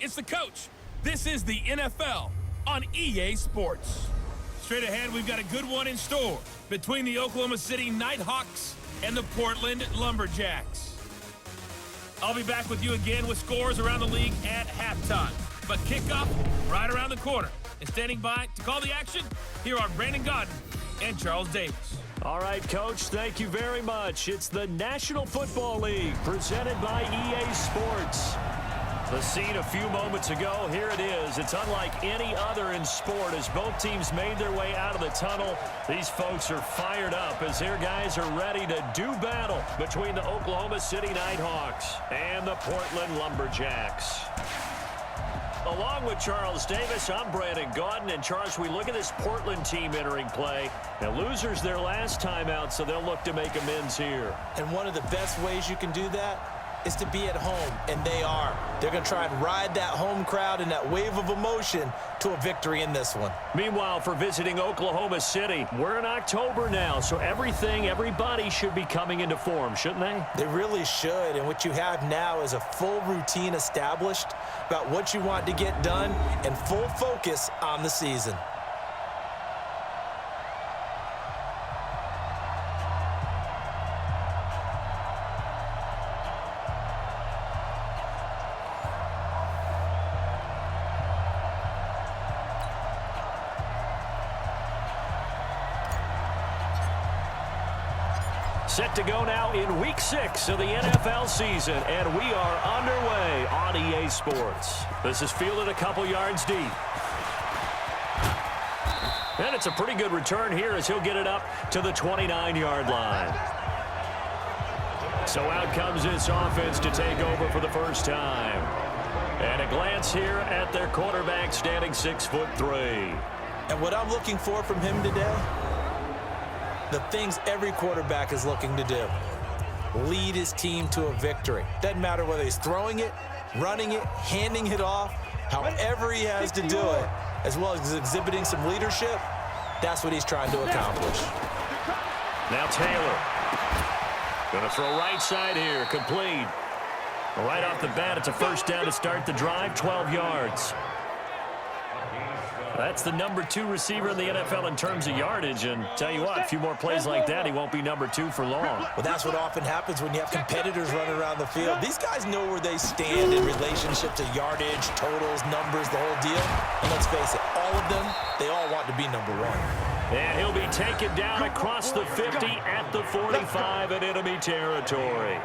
it's the coach. This is the NFL on EA Sports. Straight ahead, we've got a good one in store between the Oklahoma City Nighthawks and the Portland Lumberjacks. I'll be back with you again with scores around the league at halftime. But kickoff right around the corner. And standing by to call the action, here are Brandon Godden and Charles Davis. All right, Coach, thank you very much. It's the National Football League presented by EA Sports. The scene a few moments ago, here it is. It's unlike any other in sport as both teams made their way out of the tunnel. These folks are fired up as their guys are ready to do battle between the Oklahoma City Nighthawks and the Portland Lumberjacks. Along with Charles Davis, I'm Brandon Godden. And Charles, we look at this Portland team entering play. Now, losers their last time out, so they'll look to make amends here. And one of the best ways you can do that is to be at home, and they are. They're going to try and ride that home crowd and that wave of emotion to a victory in this one. Meanwhile, for visiting Oklahoma City, we're in October now, so everybody should be coming into form, shouldn't they? They really should, and what you have now is a full routine established about what you want to get done and full focus on the season. Set to go now in Week 6 of the NFL season, and we are underway on EA Sports. This is fielded a couple yards deep. And it's a pretty good return here as he'll get it up to the 29-yard line. So out comes this offense to take over for the first time. And a glance here at their quarterback standing 6'3". And what I'm looking for from him today, the things every quarterback is looking to do. Lead his team to a victory. Doesn't matter whether he's throwing it, running it, handing it off, however he has to do it, as well as exhibiting some leadership, that's what he's trying to accomplish. Now Taylor. Going to throw right side here, complete. Right off the bat, it's a first down to start the drive, 12 yards. That's the number 2 receiver in the NFL in terms of yardage, and tell you what, a few more plays like that, he won't be number 2 for long. Well, that's what often happens when you have competitors running around the field. These guys know where they stand in relationship to yardage, totals, numbers, the whole deal. And let's face it, all of them, they all want to be number 1. And he'll be taken down across the 50 at the 45 in enemy territory.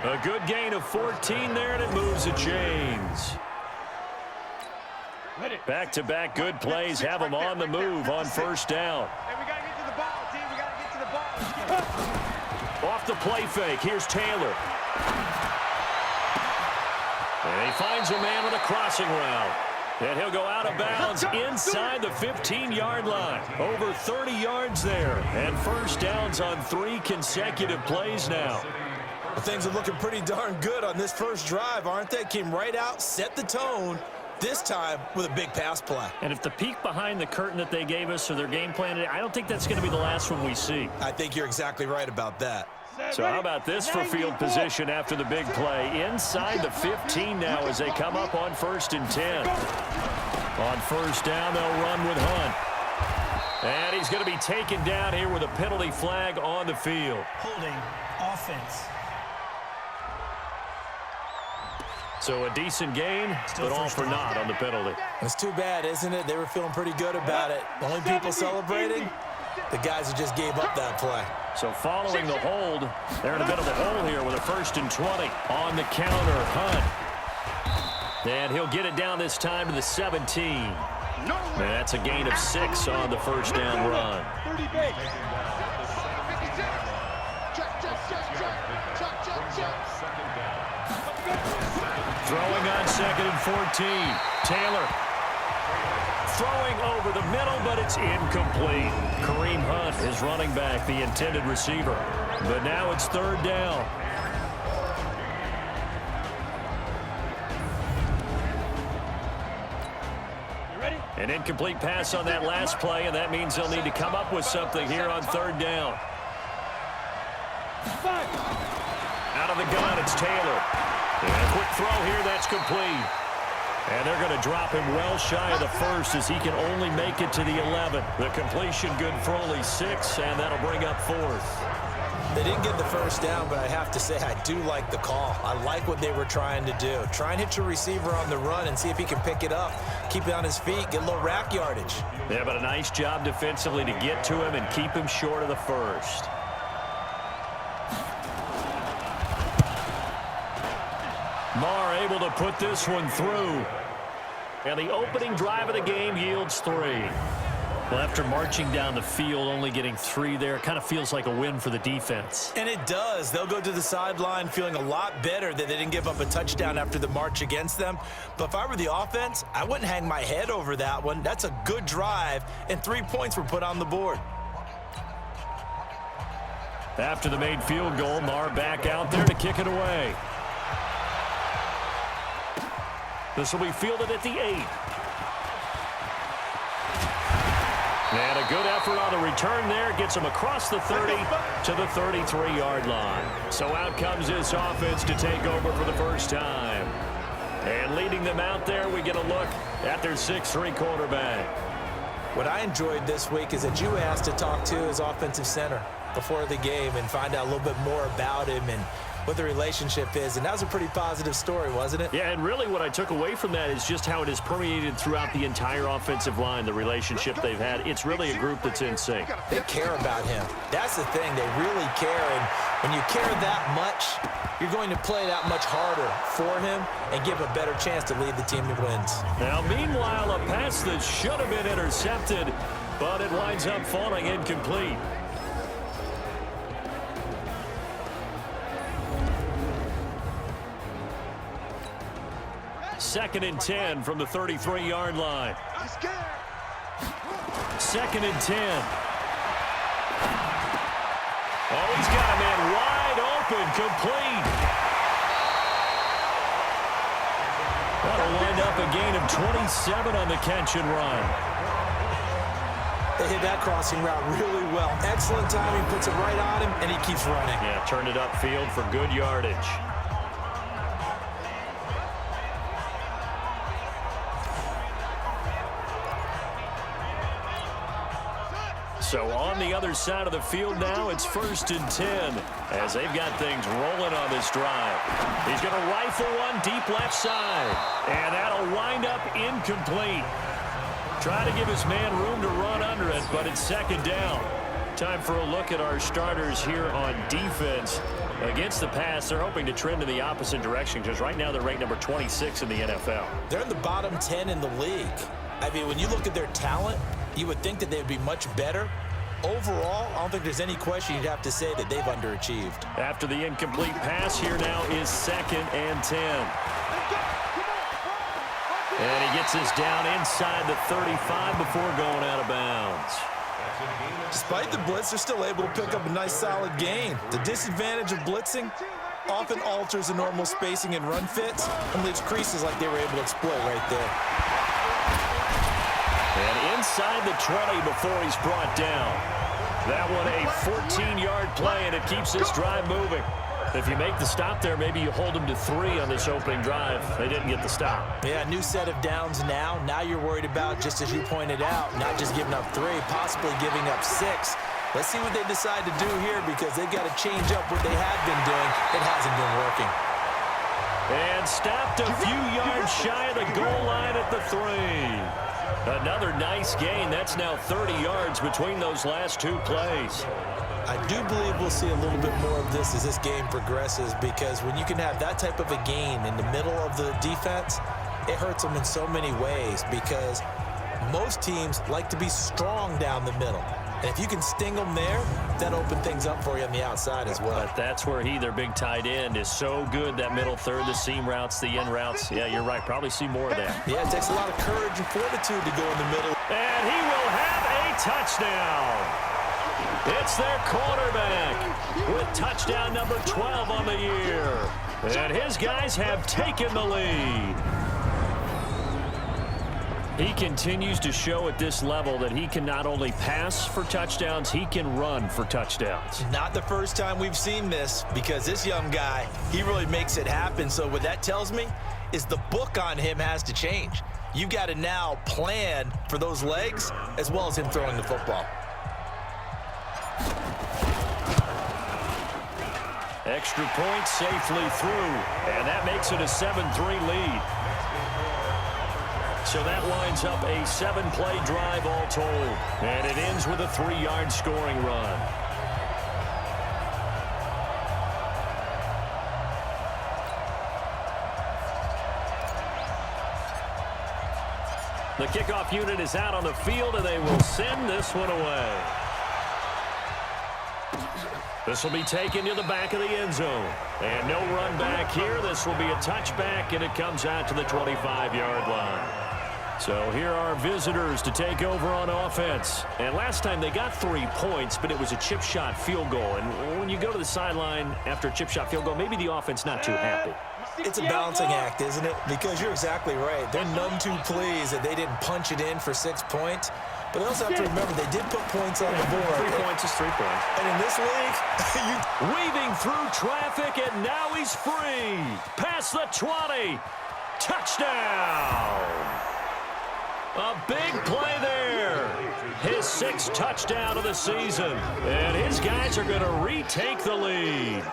A good gain of 14 there, and it moves the chains. Back-to-back good plays have them on the move on first down. Hey, we got to get to the ball, team. We got to get to the ball. Off the play fake, here's Taylor. And he finds a man with a crossing route. And he'll go out of bounds inside the 15-yard line. Over 30 yards there. And first downs on 3 consecutive plays now. Well, things are looking pretty darn good on this first drive, aren't they? Came right out, set the tone. This time with a big pass play. And if the peek behind the curtain that they gave us or their game plan, I don't think that's going to be the last one we see. I think you're exactly right about that. So how about this for field position after the big play? Inside the 15 now as they come up on 1st and 10. On first down, they'll run with Hunt. And he's going to be taken down here with a penalty flag on the field. Holding offense. So a decent gain, but all for naught on the penalty. It's too bad, isn't it? They were feeling pretty good about it. The only people celebrating, the guys who just gave up that play. So following the hold, they're in a bit of a hole here with a 1st and 20 on the counter. Hunt. And he'll get it down this time to the 17. And that's a gain of 6 on the first down run. Throwing on 2nd and 14. Taylor throwing over the middle, but it's incomplete. Kareem Hunt is running back, the intended receiver. But now it's 3rd down. An incomplete pass on that last play, and that means they'll need to come up with something here on 3rd down. Out of the gun, it's Taylor. And a quick throw here, that's complete. And they're going to drop him well shy of the first as he can only make it to the 11. The completion good for only 6, and that'll bring up 4th. They didn't get the first down, but I have to say I do like the call. I like what they were trying to do. Try and hit your receiver on the run and see if he can pick it up, keep it on his feet, get a little rack yardage. Yeah, but a nice job defensively to get to him and keep him short of the first. Marr able to put this one through. And the opening drive of the game yields 3. Well, after marching down the field, only getting 3 there, kind of feels like a win for the defense. And it does. They'll go to the sideline feeling a lot better that they didn't give up a touchdown after the march against them. But if I were the offense, I wouldn't hang my head over that one. That's a good drive, and 3 points were put on the board. After the made field goal, Marr back out there to kick it away. This will be fielded at the 8. And a good effort on the return there. Gets him across the 30 to the 33-yard line. So out comes this offense to take over for the first time. And leading them out there, we get a look at their 6'3" quarterback. What I enjoyed this week is that you asked to talk to his offensive center before the game and find out a little bit more about him and what the relationship is, and that was a pretty positive story, wasn't it? Yeah, and really what I took away from that is just how it has permeated throughout the entire offensive line, the relationship they've had. It's really a group that's in sync. They care about him. That's the thing. They really care, and when you care that much, you're going to play that much harder for him and give a better chance to lead the team to wins. Now, meanwhile, a pass that should have been intercepted, but it winds up falling incomplete. 2nd and 10 from the 33-yard line. 2nd and 10. Oh, he's got a man wide open, complete. That'll wind up a gain of 27 on the catch and run. They hit that crossing route really well. Excellent timing, puts it right on him, and he keeps running. Yeah, turned it upfield for good yardage. So on the other side of the field now, it's 1st and 10 as they've got things rolling on this drive. He's going to rifle one deep left side, and that'll wind up incomplete. Trying to give his man room to run under it, but it's 2nd down. Time for a look at our starters here on defense. Against the pass, they're hoping to trend in the opposite direction because right now they're ranked number 26 in the NFL. They're in the bottom 10 in the league. I mean, when you look at their talent, you would think that they'd be much better. Overall, I don't think there's any question you'd have to say that they've underachieved. After the incomplete pass, here now is 2nd and 10. And he gets this down inside the 35 before going out of bounds. Despite the blitz, they're still able to pick up a nice solid gain. The disadvantage of blitzing often alters the normal spacing and run fits and leaves creases like they were able to exploit right there. And inside the 20 before he's brought down. That one a 14-yard play, and it keeps this drive moving. If you make the stop there, maybe you hold them to 3 on this opening drive. They didn't get the stop. Yeah, new set of downs now. Now you're worried about, just as you pointed out, not just giving up 3, possibly giving up 6. Let's see what they decide to do here because they've got to change up what they have been doing. It hasn't been working. And stopped a few yards shy of the goal line at the 3. Another nice gain. That's now 30 yards between those last 2 plays. I do believe we'll see a little bit more of this as this game progresses because when you can have that type of a gain in the middle of the defense, it hurts them in so many ways because most teams like to be strong down the middle. And if you can sting them there, that'll open things up for you on the outside as well. But that's where their big tight end, is so good, that middle third, the seam routes, the in routes. Yeah, you're right. Probably see more of that. Yeah, it takes a lot of courage and fortitude to go in the middle. And he will have a touchdown. It's their quarterback with touchdown number 12 on the year. And his guys have taken the lead. He continues to show at this level that he can not only pass for touchdowns, he can run for touchdowns. Not the first time we've seen this because this young guy, he really makes it happen. So what that tells me is the book on him has to change. You got to now plan for those legs as well as him throwing the football. Extra point safely through, and that makes it a 7-3 lead. So that winds up a 7-play drive all told, and it ends with a 3-yard scoring run. The kickoff unit is out on the field, and they will send this one away. This will be taken to the back of the end zone. And no run back here. This will be a touchback, and it comes out to the 25-yard line. So here are visitors to take over on offense. And last time they got 3 points, but it was a chip shot field goal. And when you go to the sideline after a chip shot field goal, maybe the offense not too happy. It's a balancing act, isn't it? Because you're exactly right. They're none too pleased that they didn't punch it in for 6 points. But they also have to remember they did put points on the board. 3 points is 3 points. And in this league, weaving through traffic, and now he's free. Past the 20. Touchdown. A big play there. His 6th touchdown of the season. And his guys are going to retake the lead.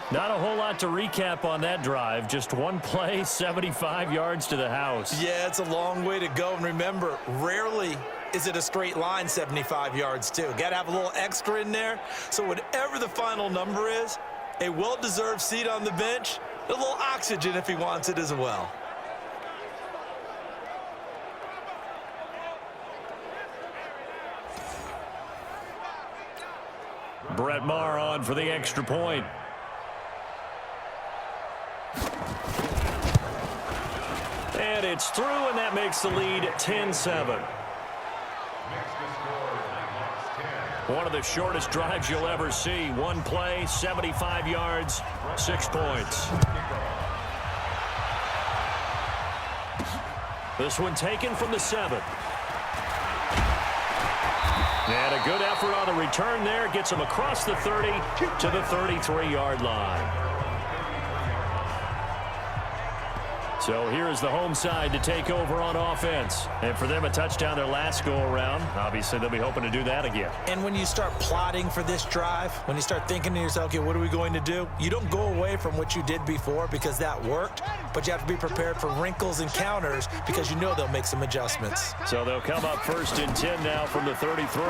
Not a whole lot to recap on that drive. Just one play, 75 yards to the house. Yeah, it's a long way to go. And remember, rarely is it a straight line 75 yards, too. Got to have a little extra in there. So whatever the final number is, a well-deserved seat on the bench, a little oxygen if he wants it as well. Brett Maher on for the extra point. And it's through, and that makes the lead 10-7. One of the shortest drives you'll ever see. One play, 75 yards, 6 points. This one taken from the 7. And a good effort on the return there. Gets him across the 30 to the 33-yard line. So here is the home side to take over on offense. And for them, a touchdown their last go-around. Obviously, they'll be hoping to do that again. And when you start plotting for this drive, when you start thinking to yourself, okay, what are we going to do? You don't go away from what you did before because that worked, but you have to be prepared for wrinkles and counters because you know they'll make some adjustments. So they'll come up 1st and 10 now from the 33.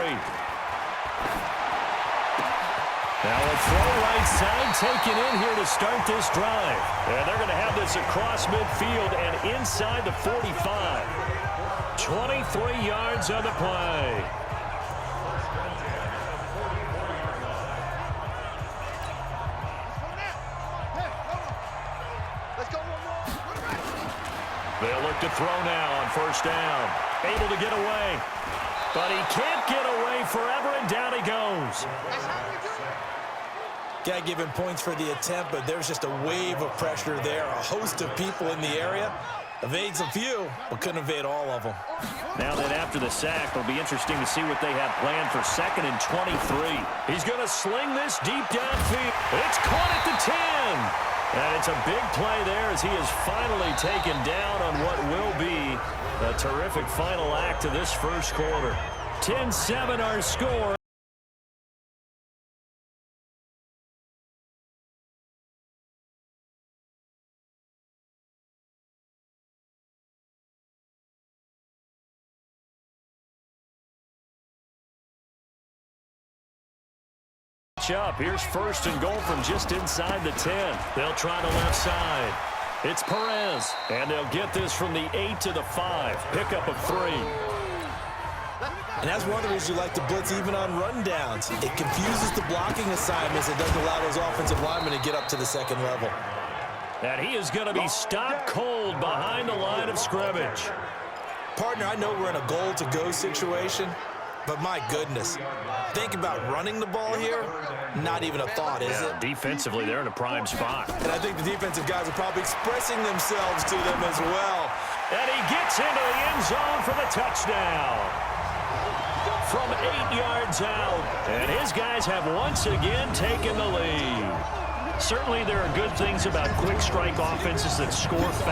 Now a throw right side taken in here to start this drive. And they're going to have this across midfield and inside the 45. 23 yards on the play. They'll look to throw now on 1st down. Able to get away. But he can't get away forever, and down he goes. Got to give him points for the attempt, but there's just a wave of pressure there. A host of people in the area. Evades a few, but couldn't evade all of them. Now then, after the sack, it'll be interesting to see what they have planned for 2nd and 23. He's going to sling this deep downfield. It's caught at the 10. And it's a big play there as he is finally taken down on what will be a terrific final act of this first quarter. 10-7 our score. Up. Here's 1st and goal from just inside the 10. They'll try the left side. It's Perez, and they'll get this from the 8 to the 5. Pickup of 3. And that's one of the reasons you like to blitz even on rundowns. It confuses the blocking assignments. It doesn't allow those offensive linemen to get up to the 2nd level. And he is going to be stopped cold behind the line of scrimmage. Partner, I know we're in a goal-to-go situation, but my goodness, think about running the ball here. Not even a thought, is it? Defensively, they're in a prime spot. And I think the defensive guys are probably expressing themselves to them as well. And he gets into the end zone for the touchdown. From 8 yards out. And his guys have once again taken the lead. Certainly there are good things about quick strike offenses that score fast.